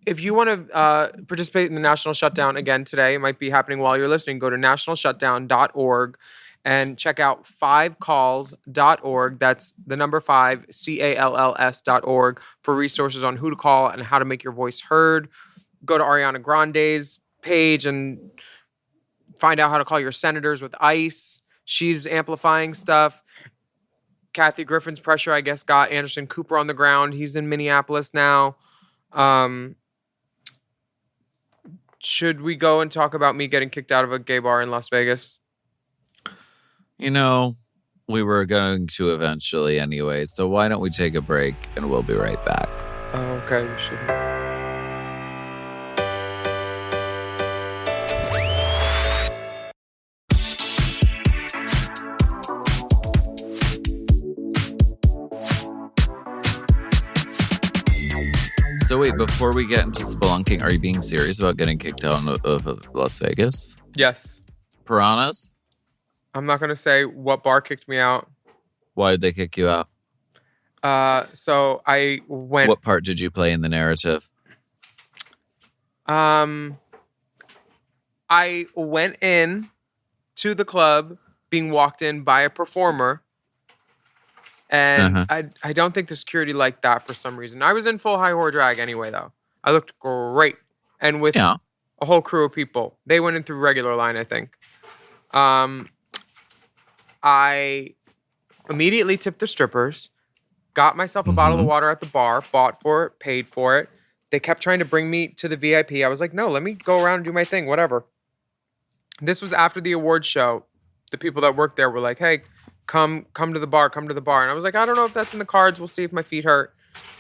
if you want to participate in the National Shutdown again today, it might be happening while you're listening. Go to nationalshutdown.org and check out 5calls.org. That's the number 5, CALLS.org for resources on who to call and how to make your voice heard. Go to Ariana Grande's page and find out how to call your senators with ICE. She's amplifying stuff. Kathy Griffin's pressure, I guess, got Anderson Cooper on the ground. He's in Minneapolis now. Should we go and talk about me getting kicked out of a gay bar in Las Vegas? You know, we were going to eventually anyway, so why don't we take a break and we'll be right back. Oh, okay, we should. So wait, before we get into spelunking, are you being serious about getting kicked out of Las Vegas? Yes. Piranhas? I'm not going to say what bar kicked me out. Why did they kick you out? So I went... What part did you play in the narrative? I went in to the club being walked in by a performer. And I don't think the security liked that for some reason. I was in full high whore drag anyway, though. I looked great. And with a whole crew of people. They went in through regular line, I think. I immediately tipped the strippers, got myself a bottle of water at the bar, bought for it, paid for it. They kept trying to bring me to the VIP. I was like, no, let me go around and do my thing, whatever. This was after the awards show. The people that worked there were like, hey, come to the bar, come to the bar. And I was like, I don't know if that's in the cards. We'll see if my feet hurt.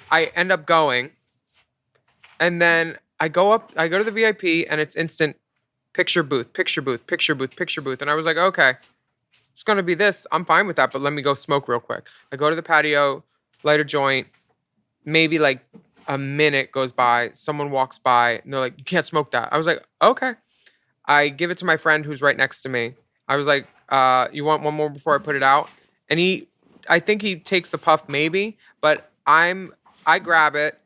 I end up going. And then I go to the VIP, and it's instant picture booth, picture booth, picture booth, picture booth. And I was like, okay, it's going to be this. I'm fine with that, but let me go smoke real quick. I go to the patio, light a joint. Maybe like a minute goes by. Someone walks by, and they're like, you can't smoke that. I was like, okay. I give it to my friend who's right next to me. I was like, you want one more before I put it out? And I think he takes a puff maybe, but I grab it,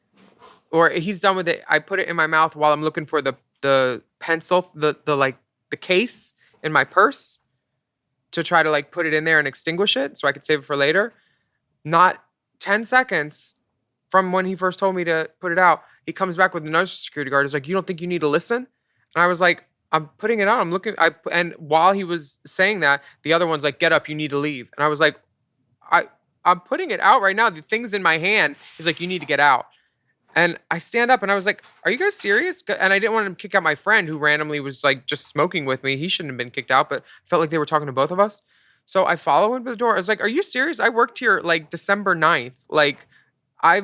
or he's done with it. I put it in my mouth while I'm looking for the pencil, the case in my purse to try to like put it in there and extinguish it so I could save it for later. Not 10 seconds from when he first told me to put it out, he comes back with another security guard. He's like, you don't think you need to listen? And I was like, I'm putting it out. I'm looking. And while he was saying that, the other one's like, get up, you need to leave. And I was like, I'm putting it out right now. The thing's in my hand. He's like, you need to get out. And I stand up and I was like, are you guys serious? And I didn't want to kick out my friend who randomly was like just smoking with me. He shouldn't have been kicked out, but I felt like they were talking to both of us. So I follow him to the door. I was like, are you serious? I worked here like December 9th. Like I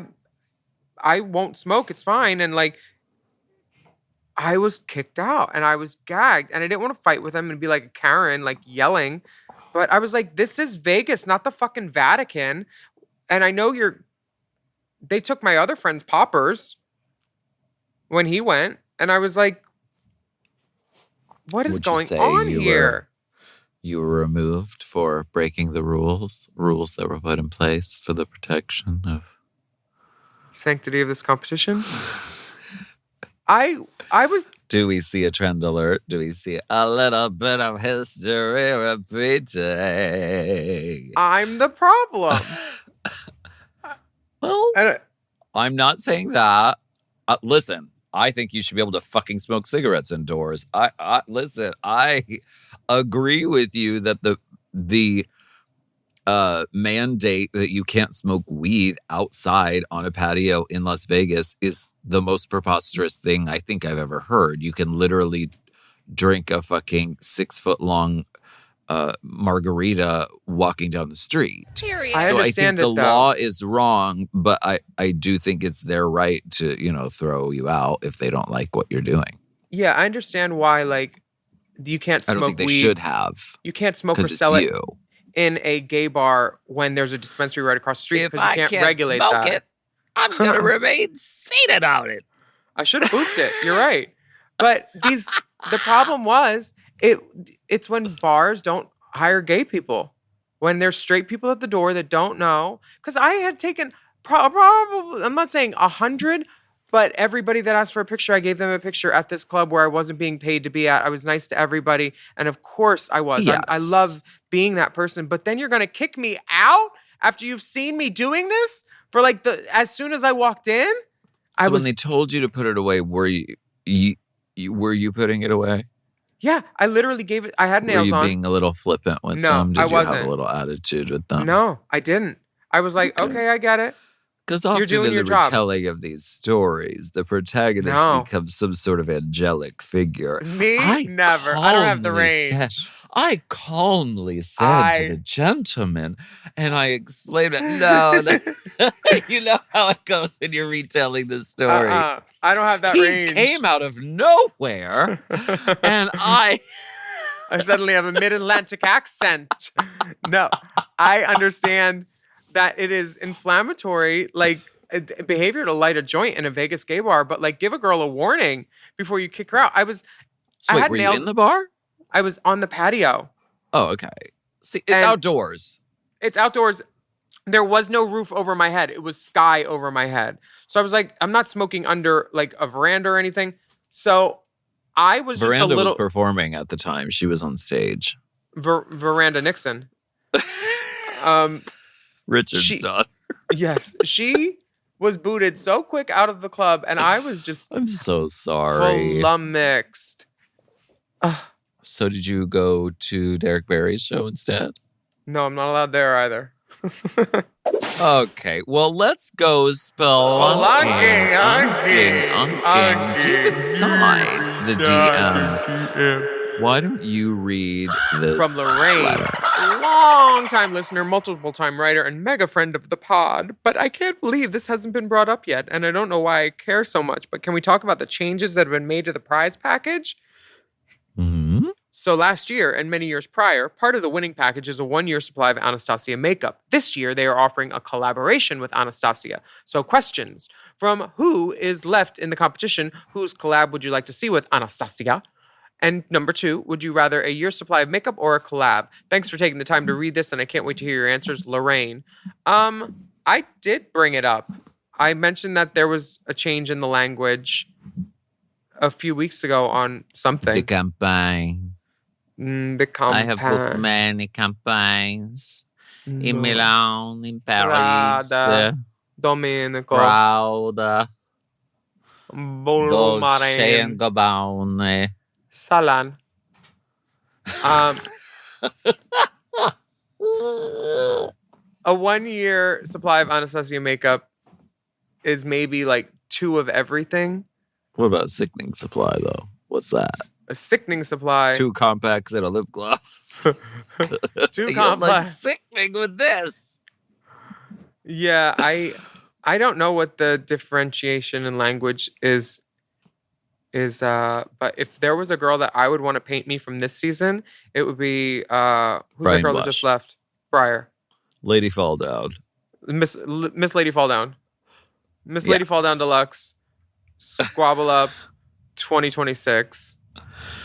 won't smoke. It's fine. And like, I was kicked out and I was gagged and I didn't want to fight with him and be like a Karen, like yelling. But I was like, this is Vegas, not the fucking Vatican. And I know they took my other friend's poppers when he went. And I was like, what is going on here? You were removed for breaking the rules that were put in place for the protection of sanctity of this competition. I was... Do we see a trend alert? Do we see a little bit of history repeating? I'm the problem. Well, I'm not saying that. Listen, I think you should be able to fucking smoke cigarettes indoors. Listen, I agree with you that the mandate that you can't smoke weed outside on a patio in Las Vegas is the most preposterous thing I think I've ever heard. You can literally drink a fucking 6-foot-long margarita walking down the street. Period. So I think the law is wrong, but I do think it's their right to, throw you out if they don't like what you're doing. Yeah, I understand why, like, you can't smoke weed. I don't think they should have. You can't smoke or sell it in a gay bar when there's a dispensary right across the street because you can't regulate that. It, I'm going to remain seated on it. I should have boofed it. You're right. But the problem was, it's when bars don't hire gay people when there's straight people at the door that don't know. Because I had taken probably, I'm not saying 100, but everybody that asked for a picture, I gave them a picture at this club where I wasn't being paid to be at. I was nice to everybody. And of course I was. Yes. I love being that person. But then you're going to kick me out after you've seen me doing this for like as soon as I walked in? So when they told you to put it away, were you putting it away? Yeah, I literally gave it. I had nails on. Were you being a little flippant with them? Did I you wasn't. have a little attitude with them? No, I didn't. I was like, okay, I get it. Because often doing in the your job. retelling of these stories, the protagonist becomes some sort of angelic figure. Me? Never. I don't have the range. I calmly said to the gentleman, and I explained it. No, you know how it goes when you're retelling the story. I don't have that range. He came out of nowhere, and I suddenly have a mid-Atlantic accent. No, I understand that it is inflammatory, like behavior to light a joint in a Vegas gay bar, but like give a girl a warning before you kick her out. Were you in the bar? I was on the patio. Oh, okay. See, it's outdoors. It's outdoors. There was no roof over my head. It was sky over my head. So I was like, I'm not smoking under like a veranda or anything. So I was Veranda just a little... was performing at the time. She was on stage. Veranda Nixon. Richard's daughter. Yes. She was booted so quick out of the club, and I was just... I'm so sorry. Flummoxed. So did you go to Derek Barry's show instead? No, I'm not allowed there either. Okay, well, let's go spelunking deep inside the DMs. Why don't you read this from Lorraine, letter? Long-time listener, multiple-time writer, and mega friend of the pod. But I can't believe this hasn't been brought up yet, and I don't know why I care so much. But can we talk about the changes that have been made to the prize package? Mm-hmm. So last year and many years prior, part of the winning package is a 1-year supply of Anastasia makeup. This year, they are offering a collaboration with Anastasia. So questions from who is left in the competition? Whose collab would you like to see with Anastasia? And number 2, would you rather a year's supply of makeup or a collab? Thanks for taking the time to read this, and I can't wait to hear your answers, Lorraine. I did bring it up. I mentioned that there was a change in the language a few weeks ago on something. The campaign. The campaign. I have booked many campaigns in Milan, in Paris, Prada, Domenico, Prada, Dolce and Bolomarene, Gabbana. Salan. A 1-year supply of Anastasia makeup is maybe like 2 of everything. What about sickening supply, though? What's that? A sickening supply. 2 compacts and a lip gloss. 2 You're compacts. like sickening with this. Yeah, I don't know what the differentiation in language is but if there was a girl that I would want to paint me from this season, it would be who's Brian that girl Blush. that just left? Briar. Lady Fall Down. Miss Lady Fall Down. Miss Lady Fall Down Deluxe. Squabble Up 2026.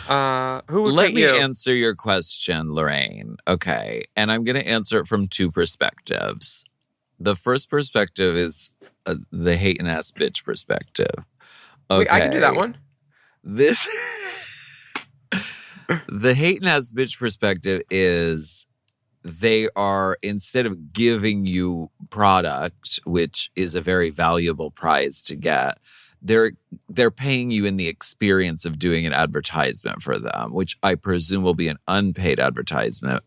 Who would Let paint me you? answer your question, Lorraine. Okay. And I'm going to answer it from 2 perspectives. The first perspective is the hating ass bitch perspective. Okay. Wait, I can do that one. The hating ass bitch perspective is they are, instead of giving you product, which is a very valuable prize to get, they're paying you in the experience of doing an advertisement for them, which I presume will be an unpaid advertisement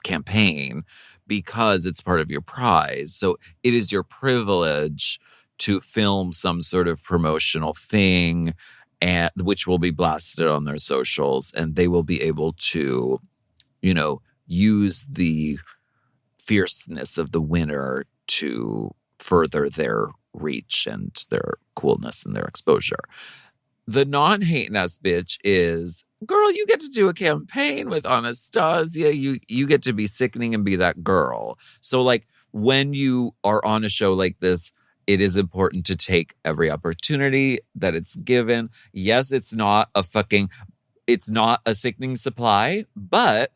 campaign because it's part of your prize. So it is your privilege to film some sort of promotional thing, and which will be blasted on their socials, and they will be able to, use the fierceness of the winner to further their reach and their coolness and their exposure. The non-hating ass bitch is, girl, you get to do a campaign with Anastasia. You get to be sickening and be that girl. So like when you are on a show like this, it is important to take every opportunity that it's given. Yes, it's not a fucking it's not a sickening supply, but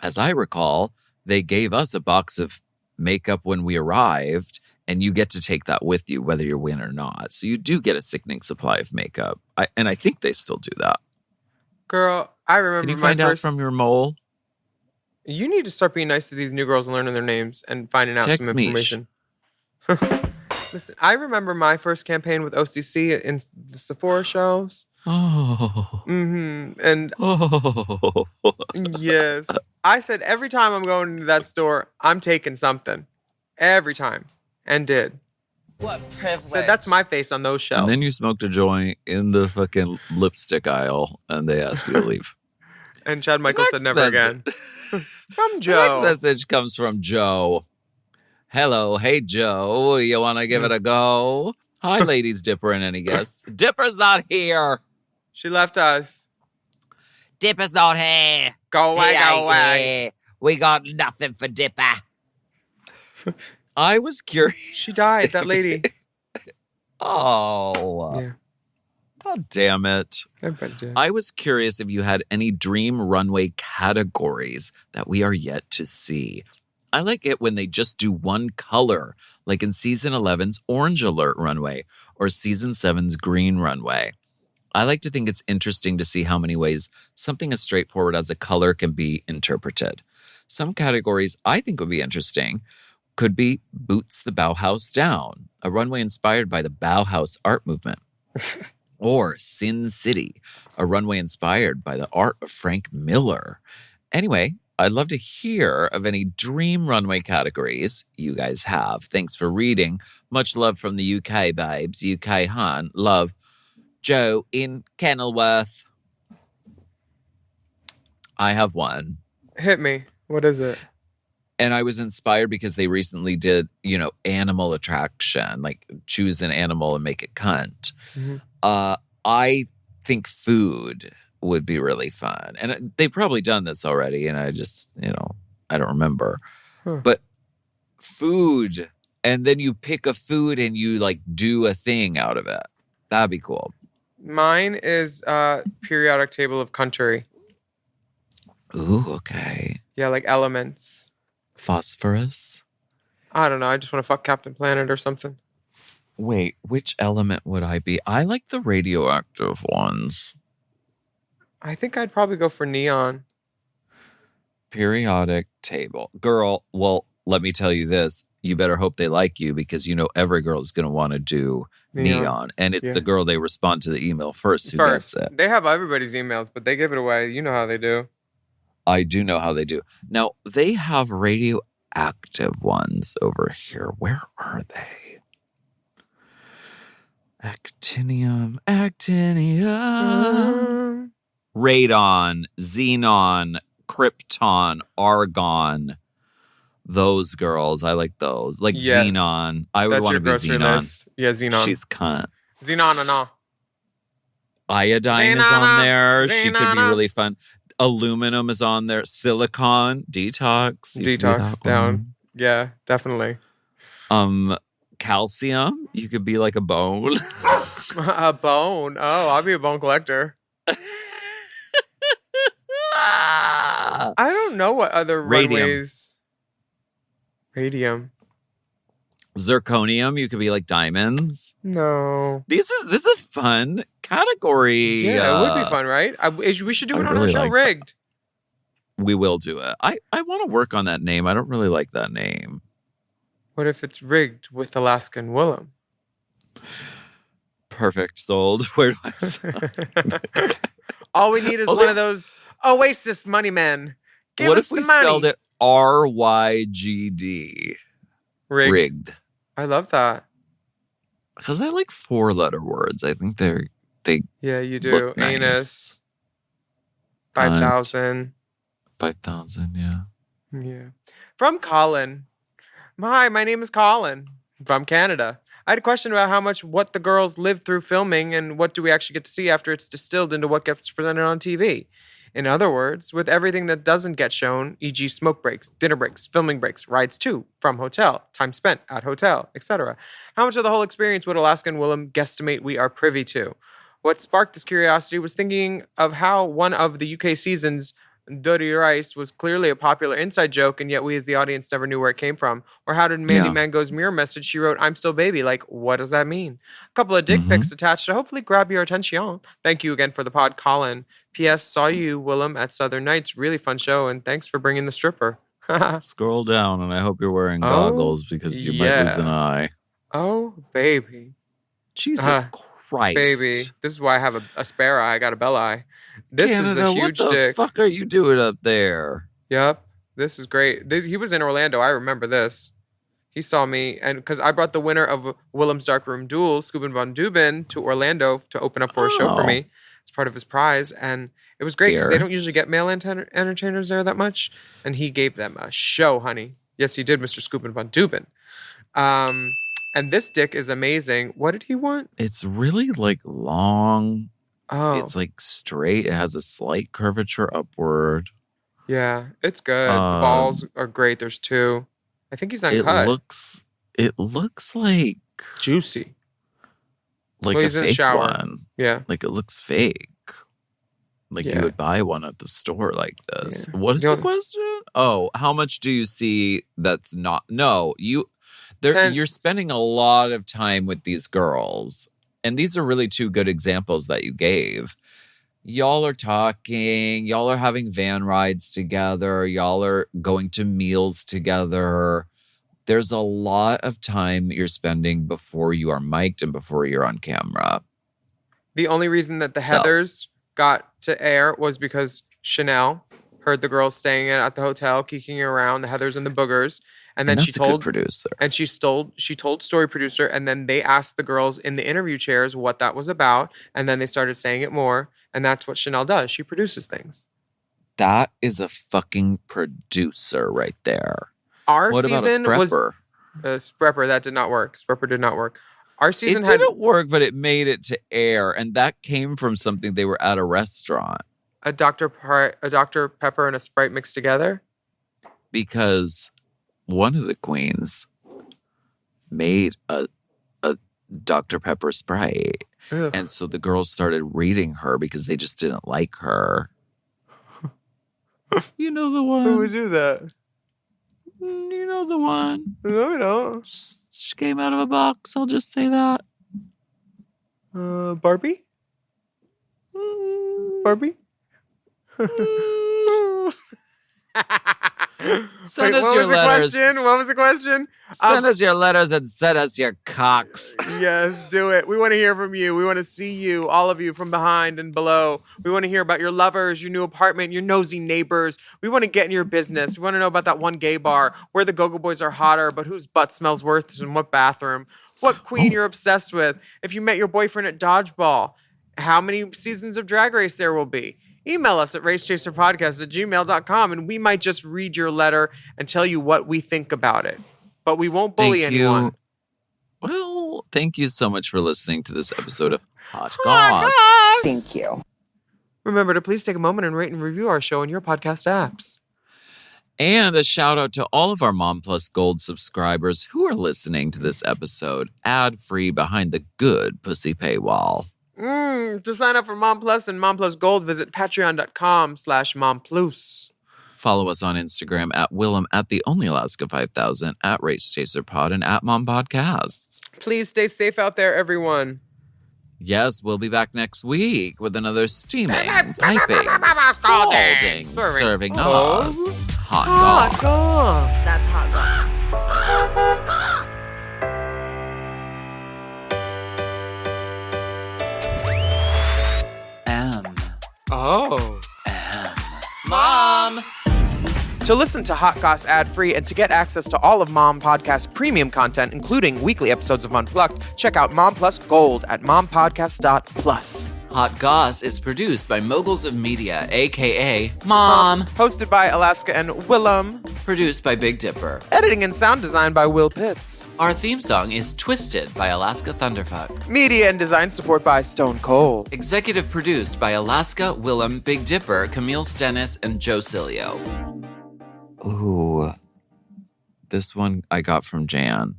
as I recall, they gave us a box of makeup when we arrived, and you get to take that with you, whether you win or not. So you do get a sickening supply of makeup. And I think they still do that. Girl, I remember Can you find out from your mole? You need to start being nice to these new girls and learning their names and finding out Text some me. information. Listen, I remember my first campaign with OCC in the Sephora shelves. Oh. Mm-hmm. And Oh. yes, I said every time I'm going to that store, I'm taking something. Every time. And did. What privilege. So that's my face on those shelves. And then you smoked a joint in the fucking lipstick aisle, and they asked you to leave. And Chad Michael said never again. From Joe. The next message comes from Joe. Hello, hey Joe, you want to give it a go? Hi, ladies Dipper and any guests. Dipper's not here. She left us. Dipper's not here. Go away, He go ain't away. here. We got nothing for Dipper. I was curious. She died, that lady. Oh. Yeah. God damn it. Everybody did. I was curious if you had any dream runway categories that we are yet to see. I like it when they just do one color, like in Season 11's Orange Alert runway or Season 7's Green runway. I like to think it's interesting to see how many ways something as straightforward as a color can be interpreted. Some categories I think would be interesting could be Boots the Bauhaus Down, a runway inspired by the Bauhaus art movement. Or Sin City, a runway inspired by the art of Frank Miller. Anyway, I'd love to hear of any dream runway categories you guys have. Thanks for reading. Much love from the UK, babes. UK, hon. Love. Joe in Kenilworth. I have one. Hit me. What is it? And I was inspired because they recently did, animal attraction, like choose an animal and make it cunt. Mm-hmm. I think food would be really fun. And they've probably done this already, and I just, I don't remember. Huh. But food, and then you pick a food and you, do a thing out of it. That'd be cool. Mine is periodic table of country. Ooh, okay. Yeah, like elements. Phosphorus? I don't know. I just want to fuck Captain Planet or something. Wait, which element would I be? I like the radioactive ones. I think I'd probably go for neon. Periodic table. Girl, well, let me tell you this. You better hope they like you because every girl is going to want to do neon. And it's the girl they respond to the email first who gets it. They have everybody's emails, but they give it away. You know how they do. I do know how they do. Now, they have radioactive ones over here. Where are they? Actinium. Radon, xenon, krypton, argon. Those girls, I like those. Like xenon. I would want to be xenon. List. Yeah, xenon. She's cunt. Xenon, no. Iodine is on there. She could be really fun. Aluminum is on there. Silicon, detox. Detox down. Yeah, definitely. Calcium. You could be like a bone. A bone. Oh, I'll be a bone collector. I don't know what other runways. Radium. Zirconium. You could be like diamonds. No. This is a fun category. Yeah, it would be fun, right? We should do it on really our show, like Rigged. We will do it. I want to work on that name. I don't really like that name. What if it's Rigged with Alaska and Willam? Perfect. Sold. Where do I sign? All we need is one of those Oasis money men. Give us the money. What if we spelled it RYGD? Rigged. I love that. Because I like 4-letter words. I think they Yeah, you do. look nice. Anus. 5,000. 5,000, yeah. Yeah. From Colin. Hi, my name is Colin. From Canada. I had a question about what the girls lived through filming and what do we actually get to see after it's distilled into what gets presented on TV. In other words, with everything that doesn't get shown, e.g. smoke breaks, dinner breaks, filming breaks, rides to, from hotel, time spent at hotel, etc. How much of the whole experience would Alaska and Willam guesstimate we are privy to? What sparked this curiosity was thinking of how one of the UK seasons, Dirty Rice, was clearly a popular inside joke, and yet we, the audience, never knew where it came from. Or how did Mandy Mango's mirror message she wrote, "I'm still baby"? Like, what does that mean? A couple of dick pics attached to hopefully grab your attention. Thank you again for the pod, Colin. P.S. Saw you, Willam, at Southern Nights. Really fun show, and thanks for bringing the stripper. Scroll down, and I hope you're wearing goggles because you might lose an eye. Oh, baby. Jesus Christ. Baby. This is why I have a spare eye. I got a bell eye. This Canada, is a huge what the dick. fuck are you doing up there? Yep. This is great. He was in Orlando. I remember this. He saw me, and because I brought the winner of Willam's Darkroom Duel, Scuban Von Dubin, to Orlando to open up for a show for me as part of his prize. And it was great because they don't usually get male entertainers there that much. And he gave them a show, honey. Yes, he did, Mr. Scuban Von Dubin. And this dick is amazing. What did he want? It's really like long. Oh. It's like straight. It has a slight curvature upward. Yeah, it's good. The balls are great. There's 2. I think he's uncut. It looks like juicy. Like well, a he's in the fake shower. one. Yeah. Like it looks fake. Like you would buy one at the store like this. Yeah. What is the question? Oh, how much do you see that's not? No, you're spending a lot of time with these girls. And these are really 2 good examples that you gave. Y'all are talking. Y'all are having van rides together. Y'all are going to meals together. There's a lot of time you're spending before you are mic'd and before you're on camera. The only reason that the Heathers got to air was because Chanel heard the girls staying at the hotel, kicking around, the Heathers and the Boogers. And then she told producer. And she told story producer, and then they asked the girls in the interview chairs what that was about, and then they started saying it more, and that's what Chanel does. She produces things. That is a fucking producer right there. What about a Sprepper? Sprepper, that did not work. Sprepper did not work. Our season didn't work, but it made it to air, and that came from something they were at a restaurant. A Dr. Pepper and a Sprite mixed together? Because one of the queens made a Dr. Pepper Sprite. Ugh. And so the girls started reading her because they just didn't like her. You know the one. Who would do that? You know the one. No, we don't. She came out of a box. I'll just say that. Barbie? Barbie? Send us your letters. What was the question? Send us your letters and send us your cocks. Yes, do it. We want to hear from you. We want to see you, all of you from behind and below. We want to hear about your lovers, your new apartment, your nosy neighbors. We want to get in your business. We want to know about that one gay bar where the go-go boys are hotter, but whose butt smells worse in what bathroom. What queen you're obsessed with. If you met your boyfriend at Dodgeball. How many seasons of Drag Race there will be. Email us at racechaserpodcast@gmail.com, and we might just read your letter and tell you what we think about it. But we won't bully anyone. Well, thank you so much for listening to this episode of Hot Goss. Thank you. Remember to please take a moment and rate and review our show in your podcast apps. And a shout out to all of our Mom Plus Gold subscribers who are listening to this episode ad-free behind the good pussy paywall. To sign up for Mom Plus and Mom Plus Gold, visit patreon.com/momplus. Follow us on Instagram at Willam, at the Only Alaska 5000, at Race Chaser Pod, and at Mom Podcasts. Please stay safe out there, everyone. Yes, we'll be back next week with another steaming, piping, scalding, serving of Hot Goss. That's Hot Goss. Mom! To listen to Hot Goss ad-free and to get access to all of Mom Podcast's premium content, including weekly episodes of Unplugged, check out Mom Plus Gold at mompodcast.plus. Hot Goss is produced by Moguls of Media, a.k.a. Mom. Hosted by Alaska and Willam. Produced by Big Dipper. Editing and sound design by Will Pitts. Our theme song is Twisted by Alaska Thunderfuck. Media and design support by Stone Cold. Executive produced by Alaska, Willam, Big Dipper, Camille Stennis, and Joe Cilio. Ooh, this one I got from Jan.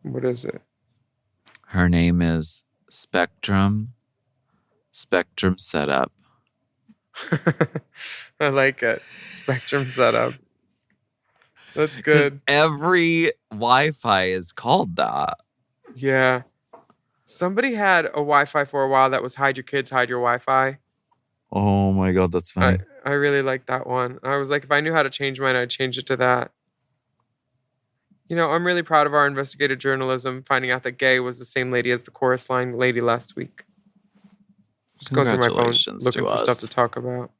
What is it? Her name is Spectrum Spectrum setup. I like it. Spectrum setup. That's 'Cause good. every Wi-Fi is called that. Yeah. Somebody had a Wi-Fi for a while that was hide your kids, hide your Wi-Fi. Oh my God, that's funny. I really like that one. I was like, if I knew how to change mine, I'd change it to that. You know, I'm really proud of our investigative journalism, finding out that Gay was the same lady as the chorus line lady last week. Just going through my phone, Congratulations looking to for us. stuff to talk about.